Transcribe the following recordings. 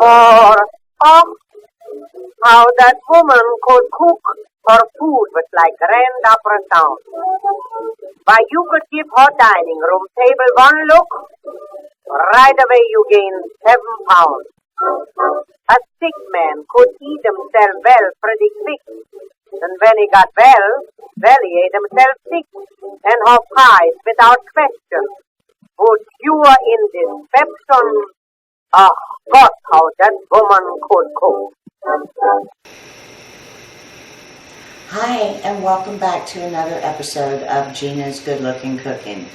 Or, oh, how that woman could cook her food with like grand opera sound. Why, you could give her dining room table one look, right away you gain 7 pounds. A sick man could eat himself well pretty quick, and when he got well, he ate himself sick, and her pies, without question, would cure in this pepsin. Ah, God, how that woman could cook. Hi, and welcome back to another episode of Gina's Good Looking Cooking.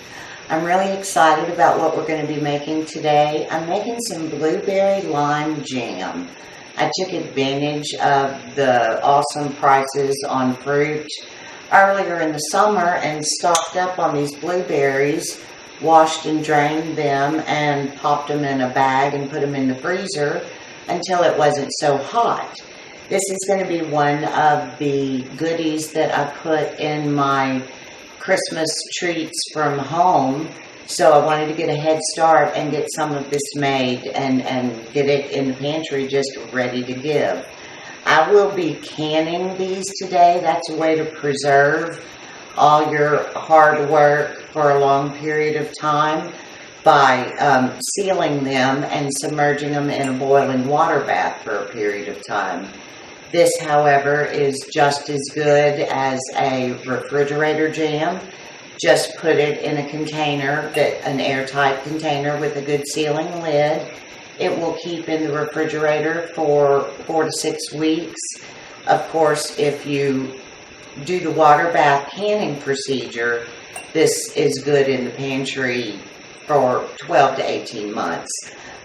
I'm really excited about what we're going to be making today. I'm making some blueberry lime jam. I took advantage of the awesome prices on fruit earlier in the summer and stocked up on these blueberries, washed and drained them, and popped them in a bag and put them in the freezer until it wasn't so hot. This is going to be one of the goodies that I put in my Christmas treats from home. So I wanted to get a head start and get some of this made and get it in the pantry just ready to give. I will be canning these today. That's a way to preserve all your hard work for a long period of time by sealing them and submerging them in a boiling water bath for a period of time. This, however, is just as good as a refrigerator jam. Just put it in a container, an airtight container with a good sealing lid. It will keep in the refrigerator for 4 to 6 weeks. Of course, if you do the water bath canning procedure, this is good in the pantry for 12 to 18 months.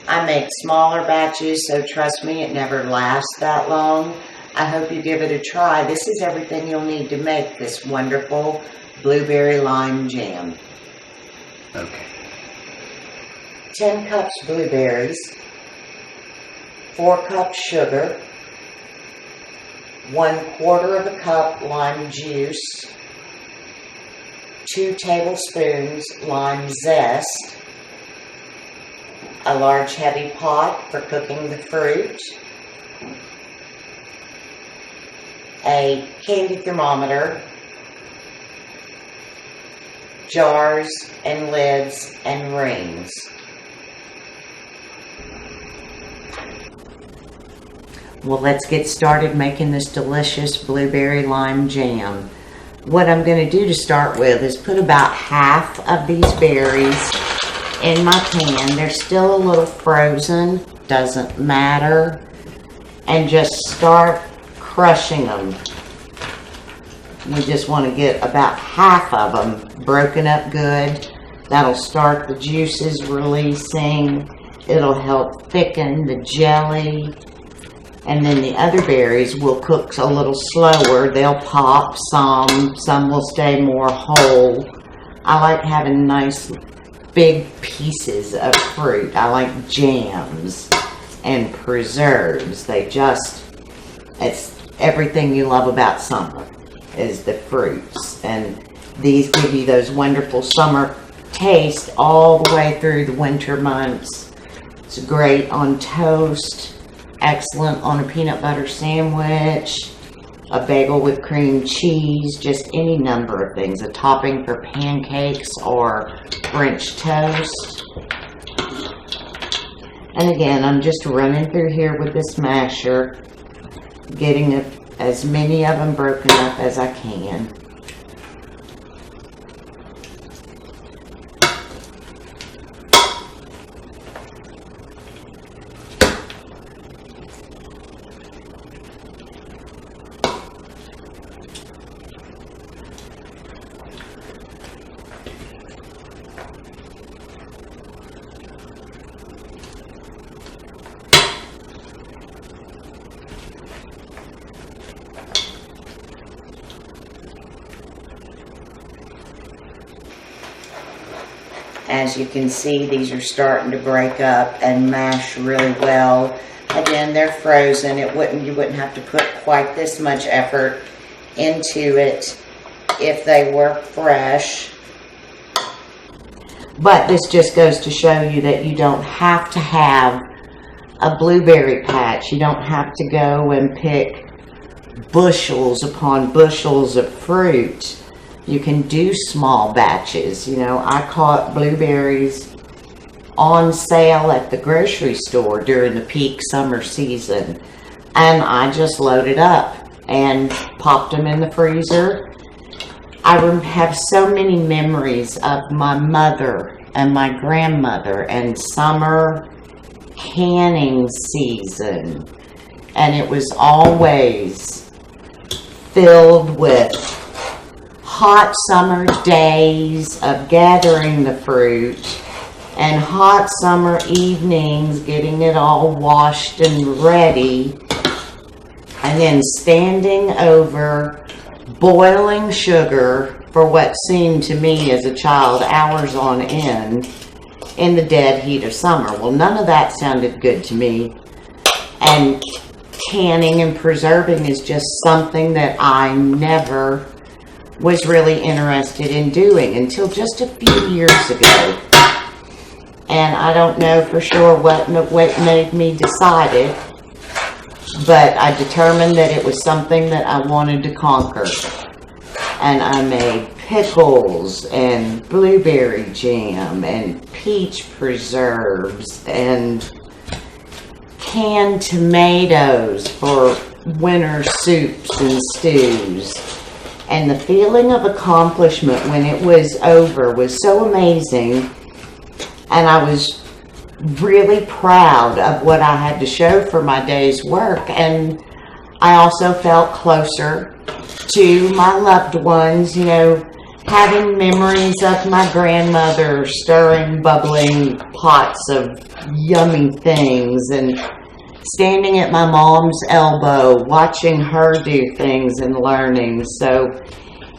I make smaller batches, so trust me, it never lasts that long. I hope you give it a try. This is everything you'll need to make this wonderful blueberry lime jam. Okay. 10 cups blueberries, 4 cups sugar, 1/4 of a cup lime juice, 2 tablespoons lime zest, a large heavy pot for cooking the fruit, a candy thermometer, jars and lids and rings. Well, let's get started making this delicious blueberry lime jam. What I'm going to do to start with is put about half of these berries in my pan. They're still a little frozen, doesn't matter, and just start crushing them. We just want to get about half of them broken up good. That'll start the juices releasing. It'll help thicken the jelly. And then the other berries will cook a little slower. They'll pop some will stay more whole. I like having nice big pieces of fruit. I like jams and preserves. It's everything you love about summer is the fruits. And these give you those wonderful summer taste all the way through the winter months. It's great on toast, excellent on a peanut butter sandwich, a bagel with cream cheese, just any number of things. A topping for pancakes or French toast. And again, I'm just running through here with this masher, getting as many of them broken up as I can. As you can see, these are starting to break up and mash really well. Again, they're frozen. You wouldn't have to put quite this much effort into it if they were fresh. But this just goes to show you that you don't have to have a blueberry patch. You don't have to go and pick bushels upon bushels of fruit. You can do small batches. You know, I caught blueberries on sale at the grocery store during the peak summer season, and I just loaded up and popped them in the freezer. I have so many memories of my mother and my grandmother and summer canning season, and it was always filled with hot summer days of gathering the fruit and hot summer evenings getting it all washed and ready, and then standing over boiling sugar for what seemed to me as a child hours on end in the dead heat of summer. Well, none of that sounded good to me, and canning and preserving is just something that I never was really interested in doing until just a few years ago. And I don't know for sure what made me decide it, but I determined that it was something that I wanted to conquer. And I made pickles and blueberry jam and peach preserves and canned tomatoes for winter soups and stews. And the feeling of accomplishment when it was over was so amazing. And I was really proud of what I had to show for my day's work. And I also felt closer to my loved ones, you know, having memories of my grandmother stirring bubbling pots of yummy things and standing at my mom's elbow, watching her do things and learning. So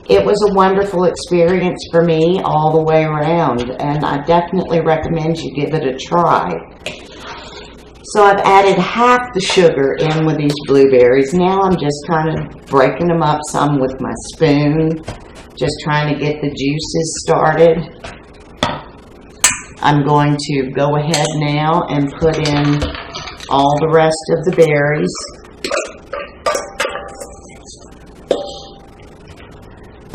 it was a wonderful experience for me all the way around, and I definitely recommend you give it a try. So I've added half the sugar in with these blueberries. Now I'm just kind of breaking them up some with my spoon, just trying to get the juices started. I'm going to go ahead now and put in all the rest of the berries.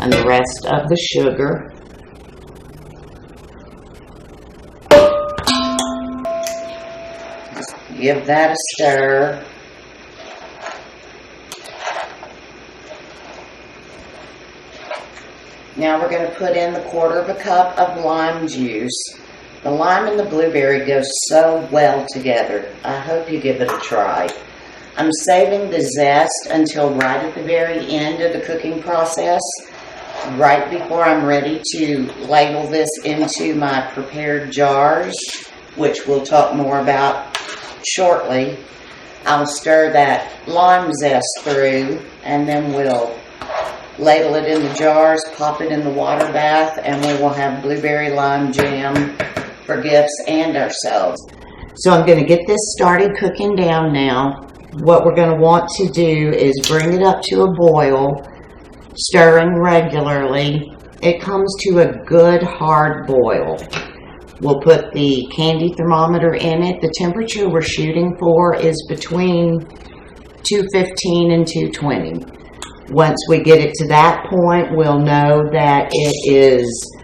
And the rest of the sugar. Give that a stir. Now we're going to put in the 1/4 cup of lime juice. The lime and the blueberry go so well together. I hope you give it a try. I'm saving the zest until right at the very end of the cooking process, right before I'm ready to ladle this into my prepared jars, which we'll talk more about shortly. I'll stir that lime zest through, and then we'll ladle it in the jars, pop it in the water bath, and we will have blueberry lime jam for gifts and ourselves. So I'm going to get this started cooking down now. What we're going to want to do is bring it up to a boil, stirring regularly. It comes to a good hard boil. We'll put the candy thermometer in it. The temperature we're shooting for is between 215 and 220. Once we get it to that point, we'll know that it is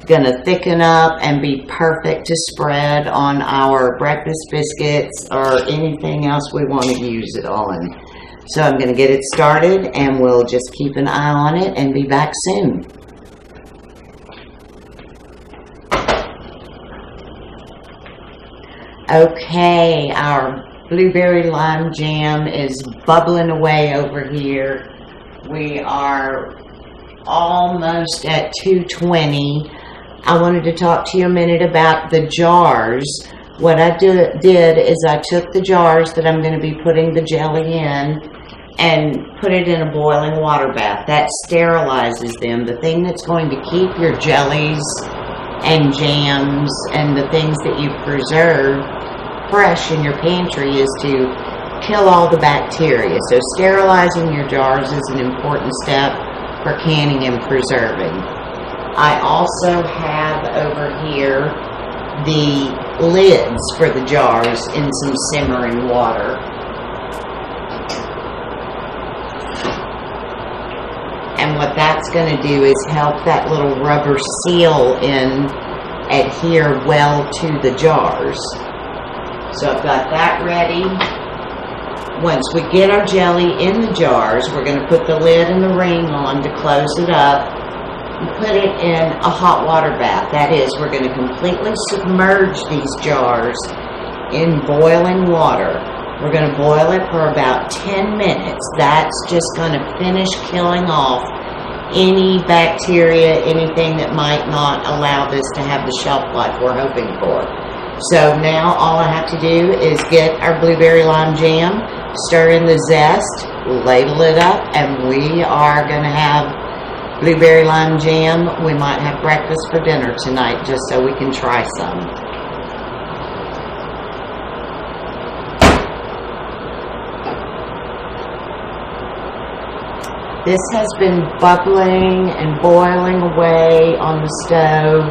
going to thicken up and be perfect to spread on our breakfast biscuits or anything else we want to use it on. So I'm going to get it started, and we'll just keep an eye on it and be back soon. Okay, our blueberry lime jam is bubbling away over here. We are almost at 220. I wanted to talk to you a minute about the jars. What I did is I took the jars that I'm going to be putting the jelly in and put it in a boiling water bath. That sterilizes them. The thing that's going to keep your jellies and jams and the things that you preserve fresh in your pantry is to kill all the bacteria. So sterilizing your jars is an important step for canning and preserving. I also have over here the lids for the jars in some simmering water. And what that's going to do is help that little rubber seal adhere well to the jars. So I've got that ready. Once we get our jelly in the jars, we're going to put the lid and the ring on to close it up and put it in a hot water bath. That is, we're going to completely submerge these jars in boiling water. We're going to boil it for about 10 minutes. That's just going to finish killing off any bacteria, anything that might not allow this to have the shelf life we're hoping for. So now all I have to do is get our blueberry lime jam, stir in the zest, ladle it up, and we are going to have blueberry lime jam. We might have breakfast for dinner tonight just so we can try some. This has been bubbling and boiling away on the stove.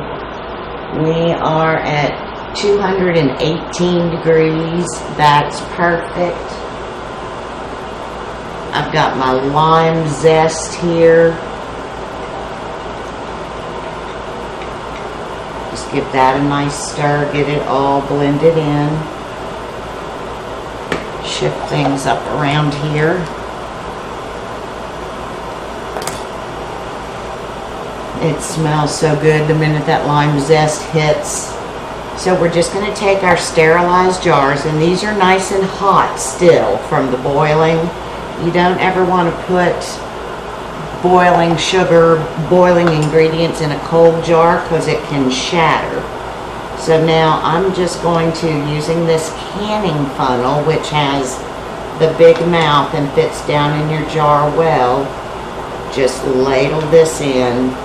We are at 218 degrees. That's perfect. I've got my lime zest here. Just give that a nice stir, get it all blended in. Shift things up around here. It smells so good the minute that lime zest hits. So we're just going to take our sterilized jars, and these are nice and hot still from the boiling. You don't ever want to put boiling sugar, boiling ingredients in a cold jar because it can shatter. So now I'm just going to, using this canning funnel, which has the big mouth and fits down in your jar well, just ladle this in.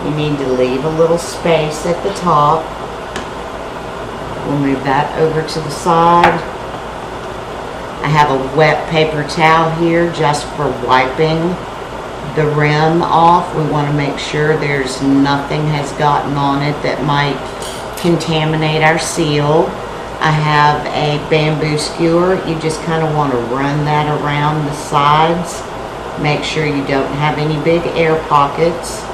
You need to leave a little space at the top. We'll move that over to the side. I have a wet paper towel here just for wiping the rim off. We want to make sure there's nothing has gotten on it that might contaminate our seal. I have a bamboo skewer. You just kind of want to run that around the sides. Make sure you don't have any big air pockets.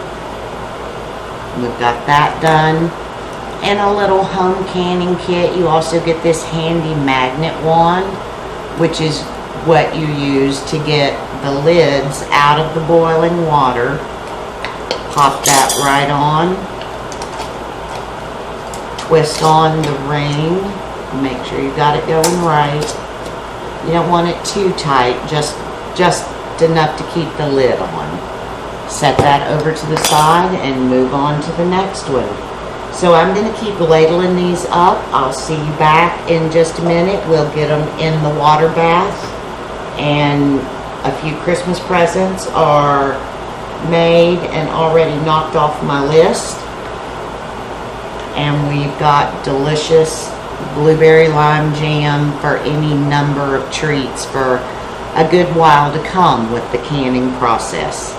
We've got that done. And a little home canning kit. You also get this handy magnet wand, which is what you use to get the lids out of the boiling water. Pop that right on. Twist on the ring. Make sure you got it going right. You don't want it too tight, just enough to keep the lid on. Set that over to the side and move on to the next one. So I'm going to keep ladling these up. I'll see you back in just a minute. We'll get them in the water bath. And a few Christmas presents are made and already knocked off my list. And we've got delicious blueberry lime jam for any number of treats for a good while to come with the canning process.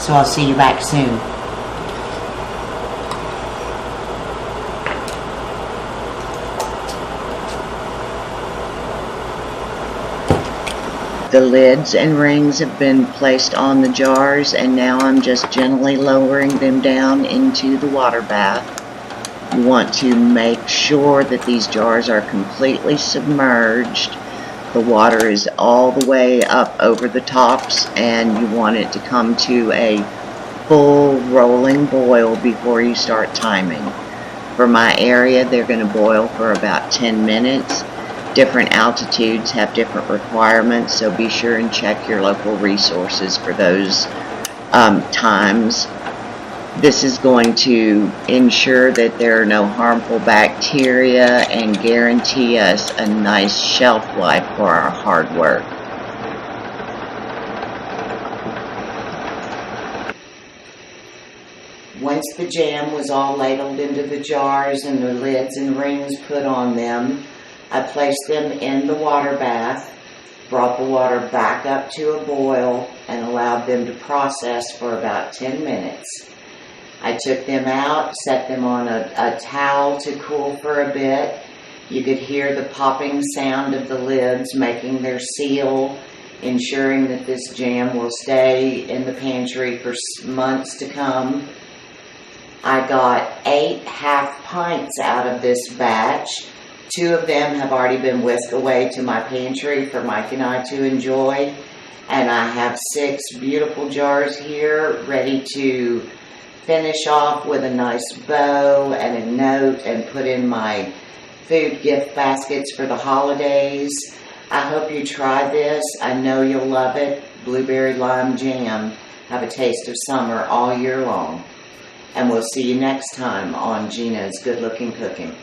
So I'll see you back soon. The lids and rings have been placed on the jars, and now I'm just gently lowering them down into the water bath. You want to make sure that these jars are completely submerged. The water is all the way up over the tops, and you want it to come to a full rolling boil before you start timing. For my area, they're going to boil for about 10 minutes. Different altitudes have different requirements, so be sure and check your local resources for those times. This is going to ensure that there are no harmful bacteria and guarantee us a nice shelf life for our hard work. Once the jam was all ladled into the jars and the lids and rings put on them, I placed them in the water bath. brought the water back up to a boil, and allowed them to process for about 10 minutes. I took them out, set them on a towel to cool for a bit. You could hear the popping sound of the lids making their seal, ensuring that this jam will stay in the pantry for months to come. I got 8 half pints out of this batch. 2 of them have already been whisked away to my pantry for Mike and I to enjoy. And I have 6 beautiful jars here ready to finish off with a nice bow and a note and put in my food gift baskets for the holidays. I hope you try this. I know you'll love it. Blueberry lime jam. Have a taste of summer all year long. And we'll see you next time on Gina's Good Looking Cooking.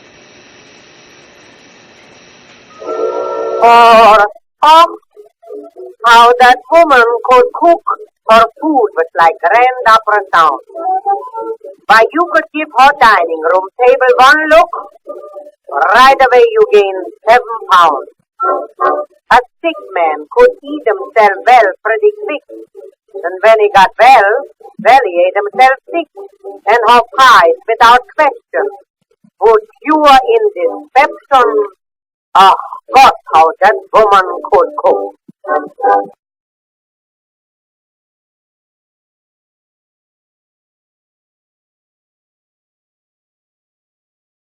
Or, how that woman could cook her food was like grand opera sound. Why, you could give her dining room table one look, right away you gain 7 pounds. A sick man could eat himself well pretty quick, and when he got well, he ate himself sick, and her pies without question. But you were in this Pepson. Ah, God, how that woman could cook.